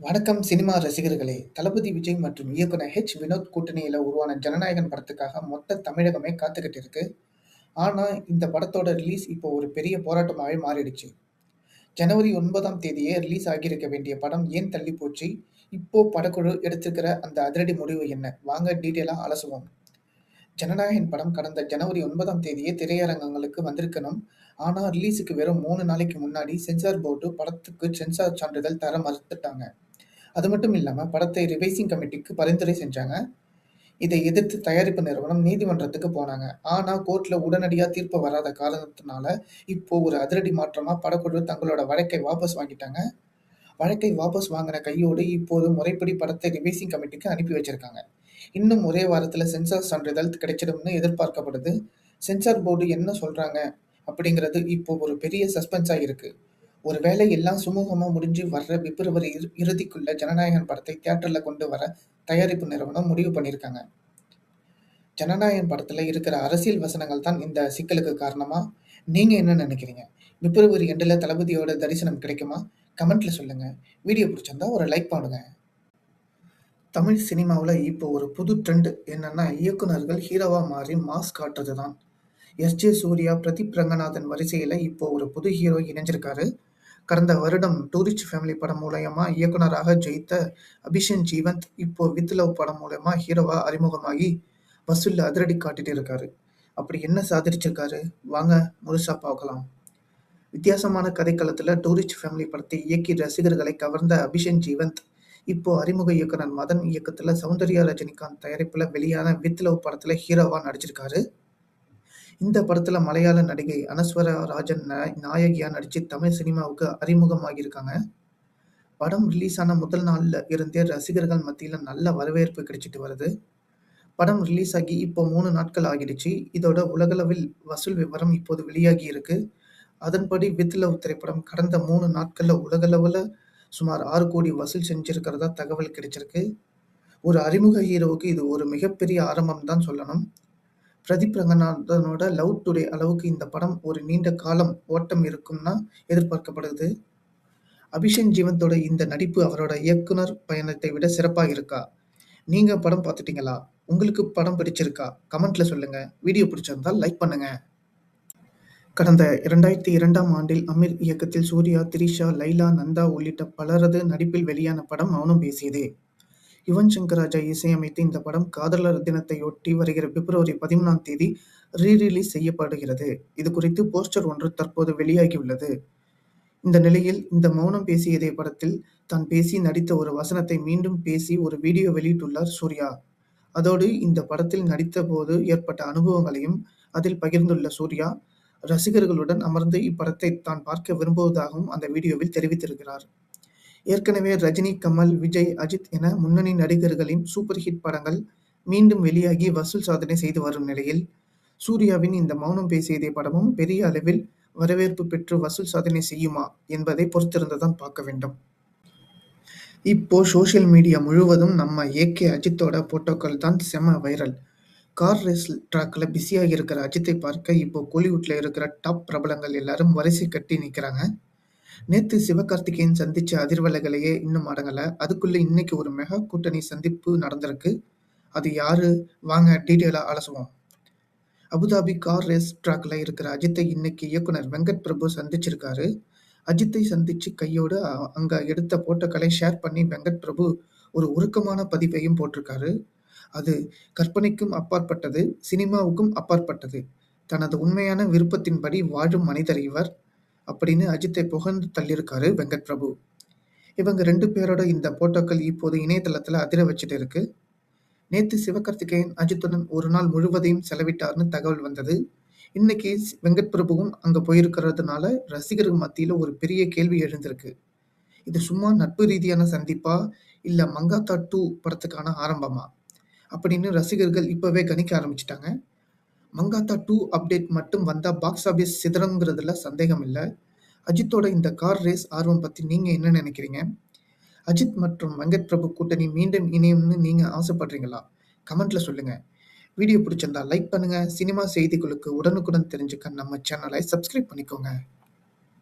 வணக்கம் சினிமா ரசிகர்களே! தளபதி விஜய் மற்றும் இயக்குனர் வினோத் கூட்டணியில உருவான ஜனநாயகன் படத்துக்காக மொத்த தமிழகமே காத்துக்கிட்டு இருக்கு. ஆனா, இந்த படத்தோட ரிலீஸ் இப்போ ஒரு பெரிய போராட்டமாவே மாறிடுச்சு. ஜனவரி 9ஆம் தேதியே ரிலீஸ் ஆகியிருக்க வேண்டிய படம் ஏன் தள்ளி போச்சு? இப்போ படக்குழு எடுத்திருக்கிற அந்த அதிரடி முடிவு என்ன? வாங்க டீட்டெயிலா அலசுவோம். ஜனநாயகன் படம் கடந்த ஜனவரி 9ஆம் தேதியே திரையரங்குகளுக்கு வந்திருக்கணும். ஆனா, ரிலீஸுக்கு வெறும் 3 நாளைக்கு முன்னாடி சென்சார் போர்டு படத்துக்கு சென்சார் சான்றிதழ் தர மறுத்துட்டாங்க. அது மட்டும் இல்லாம படத்தை ரிவைசிங் கமிட்டிக்கு பரிந்துரை செஞ்சாங்க. இதை எதிர்த்து தயாரிப்பு நிறுவனம் நீதிமன்றத்துக்கு போனாங்க. ஆனா கோர்ட்ல உடனடியா தீர்ப்பு வராத காரணத்தினால இப்போ ஒரு அதிரடி மாற்றமா படக்குழு தங்களோட வழக்கை வாபஸ் வாங்கிட்டாங்க. வழக்கை வாபஸ் வாங்கின கையோடு இப்போது முறைப்படி படத்தை ரிவைசிங் கமிட்டிக்கு அனுப்பி வச்சிருக்காங்க. இன்னும் ஒரே வாரத்துல சென்சார் சான்றிதழ் கிடைச்சிடும்னு எதிர்பார்க்கப்படுது. சென்சார் போர்டு என்ன சொல்றாங்க அப்படிங்கிறது இப்போ ஒரு பெரிய சஸ்பென்ஸா இருக்கு. ஒருவேளை எல்லாம் சுமூகமா முடிஞ்சு வர்ற பிப்ரவரி இறுதிக்குள்ள ஜனநாயகன் படத்தை தியேட்டர்ல கொண்டு வர தயாரிப்பு நிறுவனம் முடிவு பண்ணியிருக்காங்க. ஜனநாயகன் படத்துல இருக்கிற அரசியல் வசனங்கள் தான் இந்த சிக்கலுக்கு காரணமா? நீங்க என்ன நினைக்கிறீங்க? பிப்ரவரி எண்டுல தளபதியோட தரிசனம் கிடைக்குமா? கமெண்ட்ல சொல்லுங்க. வீடியோ பிடிச்சிருந்தா ஒரு லைக் பண்ணுங்க. தமிழ் சினிமாவுல இப்போ ஒரு புது ட்ரெண்ட் என்னன்னா இயக்குனர்கள் ஹீரோவா மாறி மாஸ் காட்டுறது தான். சூர்யா, பிரதீப் ரங்கநாதன் வரிசையில இப்போ ஒரு புது ஹீரோ இணைஞ்சிருக்காரு. கடந்த வருடம் டூரிஸ்ட் ஃபேமிலி படம் மூலயமா இயக்குனராக ஜெயித்த அபிஷேக் ஜீவந்த் இப்போ வித் லவ் படம் மூலமா ஹீரோவா அறிமுகமாகி வசூல்ல அதிரடி காட்டிட்டு இருக்காரு. அப்படி என்ன சாதிச்சிருக்காரு? வாங்க முழுசா பார்க்கலாம். வித்தியாசமான கதைக்களத்துல டூரிஸ்ட் ஃபேமிலி படத்தை இயக்கி ரசிகர்களை கவர்ந்த அபிஷேக் ஜீவந்த் இப்போ அறிமுக இயக்குனர் மதன் இயக்கத்துல சௌந்தர்யா ரஜினிகாந்த் தயாரிப்புல வெளியான வித் லவ் படத்துல ஹீரோவா நடிச்சிருக்காரு. இந்த படத்துல மலையாள நடிகை அனஸ்வரா ராஜன் நாயகியா நடிச்சு தமிழ் சினிமாவுக்கு அறிமுகமாகியிருக்காங்க. படம் ரிலீஸ் ஆன முதல் நாள்ல இருந்தே ரசிகர்கள் மத்தியில நல்ல வரவேற்பு கிடைச்சிட்டு வருது. படம் ரிலீஸ் ஆகி இப்போ 3 நாட்கள் ஆகிடுச்சு. இதோட உலகளவில் வசூல் விவரம் இப்போது வெளியாகி இருக்கு. அதன்படி வித் லவ் திரைப்படம் கடந்த 3 நாட்கள்ல உலகளவுல சுமார் 6 கோடி வசூல் செஞ்சிருக்கிறதா தகவல் கிடைச்சிருக்கு. ஒரு அறிமுக ஹீரோவுக்கு இது ஒரு மிகப்பெரிய ஆரம்பம் தான் சொல்லணும். பிரதீப் ரங்கநாதனோட லவ் டுடே அளவுக்கு இந்த படம் ஒரு நீண்ட காலம் ஓட்டம் இருக்கும்னா எதிர்பார்க்கப்படுது. அபிஷேக் ஜீவந்தோட இந்த நடிப்பு அவரோட இயக்குனர் பயணத்தை விட சிறப்பா இருக்கா? நீங்க படம் பார்த்துட்டீங்களா? உங்களுக்கு படம் பிடிச்சிருக்கா? கமெண்ட்ல சொல்லுங்க. வீடியோ பிடிச்சிருந்தால் லைக் பண்ணுங்க. கடந்த 2002ஆம் ஆண்டில் அமீர் இயக்கத்தில் சூர்யா, திரிஷா, லைலா, நந்தா உள்ளிட்ட பலரது நடிப்பில் வெளியான படம் மௌனம் பேசியதே. யுவன் சங்கர் ராஜா இசையமைத்து இந்த படம் காதலர் தினத்தையொட்டி வருகிற பிப்ரவரி 13ஆம் தேதி ரீ-ரிலீஸ் செய்யப்படுகிறது. இது குறித்து போஸ்டர் ஒன்று தற்போது வெளியாகியுள்ளது. இந்த நிலையில் இந்த மௌனம் பேசியதே படத்தில் தான் பேசி நடித்த ஒரு வசனத்தை மீண்டும் பேசி ஒரு வீடியோ வெளியிட்டுள்ளார் சூர்யா. அதோடு இந்த படத்தில் நடித்த போது ஏற்பட்ட அனுபவங்களையும் அதில் பகிர்ந்துள்ள சூர்யா, ரசிகர்களுடன் அமர்ந்து இப்படத்தை தான் பார்க்க விரும்புவதாகவும் அந்த வீடியோவில் தெரிவித்திருக்கிறார். ஏற்கனவே ரஜினி, கமல், விஜய், அஜித் என முன்னணி நடிகர்களின் சூப்பர் ஹிட் படங்கள் மீண்டும் வெளியாகி வசூல் சாதனை செய்து வரும் நிலையில், சூர்யாவின் இந்த மௌனம் பேசியதே படமும் பெரிய அளவில் வரவேற்பு பெற்று வசூல் சாதனை செய்யுமா என்பதை பொறுத்திருந்துதான் பார்க்க வேண்டும். இப்போ சோசியல் மீடியா முழுவதும் நம்ம ஏகே அஜித்தோட போட்டோக்கள் தான் செம வைரல். கார் ரேஸ் ட்ராக்ல பிஸியாக இருக்கிற அஜித்தை பார்க்க இப்போ கோலிவுட்ல இருக்கிற டாப் பிரபலங்கள் எல்லாரும் வரிசை கட்டி நிற்கிறாங்க. நேத்து சிவகார்த்திகேயன் சந்திச்ச அதிர்வலைகளையே இன்னும் அடங்கல. அதுக்குள்ள இன்னைக்கு ஒரு மெகா கூட்டணி சந்திப்பு நடந்திருக்கு. அது யாரு? வாங்க டீட்டெயிலா அலசுவோம். அபுதாபி கார் ரேஸ் ட்ராக்ல இருக்கிற அஜித்தை இன்னைக்கு இயக்குனர் வெங்கட் பிரபு சந்திச்சிருக்காரு. அஜித்தை சந்திச்சு கையோடு அங்க எடுத்த போட்டோக்களை ஷேர் பண்ணி வெங்கட் பிரபு ஒரு உருக்கமான பதிவையும் போட்டிருக்காரு. அது கற்பனைக்கும் அப்பாற்பட்டது, சினிமாவுக்கும் அப்பாற்பட்டது. தனது உண்மையான விருப்பத்தின்படி வாழும் மனிதர் இவர் அப்படின்னு அஜித்தை புகழ்ந்து தள்ளியிருக்காரு வெங்கட் பிரபு. இவங்க 2 பேரோட இந்த போட்டோக்கள் இப்போது இணையதளத்துல அதிர வச்சுட்டு இருக்கு. நேத்து சிவகார்த்திகேயன் அஜித்துடன் ஒரு நாள் முழுவதையும் செலவிட்டார்னு தகவல் வந்தது. இன்னைக்கு வெங்கட் பிரபுவும் அங்க போயிருக்கிறதுனால ரசிகர்கள் மத்தியில ஒரு பெரிய கேள்வி எழுந்திருக்கு. இது சும்மா நட்பு ரீதியான சந்திப்பா, இல்ல மங்காத்தா 2 படத்துக்கான ஆரம்பமா அப்படின்னு ரசிகர்கள் இப்பவே கணிக்க ஆரம்பிச்சிட்டாங்க. மங்காத்தா 2 அப்டேட் மட்டும் வந்தா பாக்ஸ் ஆபீஸ் சிதறங்கிறதுல சந்தேகம் இல்ல. அஜித்தோட இந்த கார் ரேஸ் ஆர்வம் பத்தி நீங்க என்ன நினைக்கிறீங்க? அஜித் மற்றும் வெங்கட் பிரபு கூட்டணி மீண்டும் இணையும்னு நீங்க ஆசைப்படுறீங்களா? கமெண்ட்ல சொல்லுங்க. வீடியோ பிடிச்சிருந்தா லைக் பண்ணுங்க. சினிமா செய்திகளுக்கு உடனுக்குடன் தெரிஞ்சுக்க நம்ம சேனலை சப்ஸ்கிரைப் பண்ணிக்கோங்க.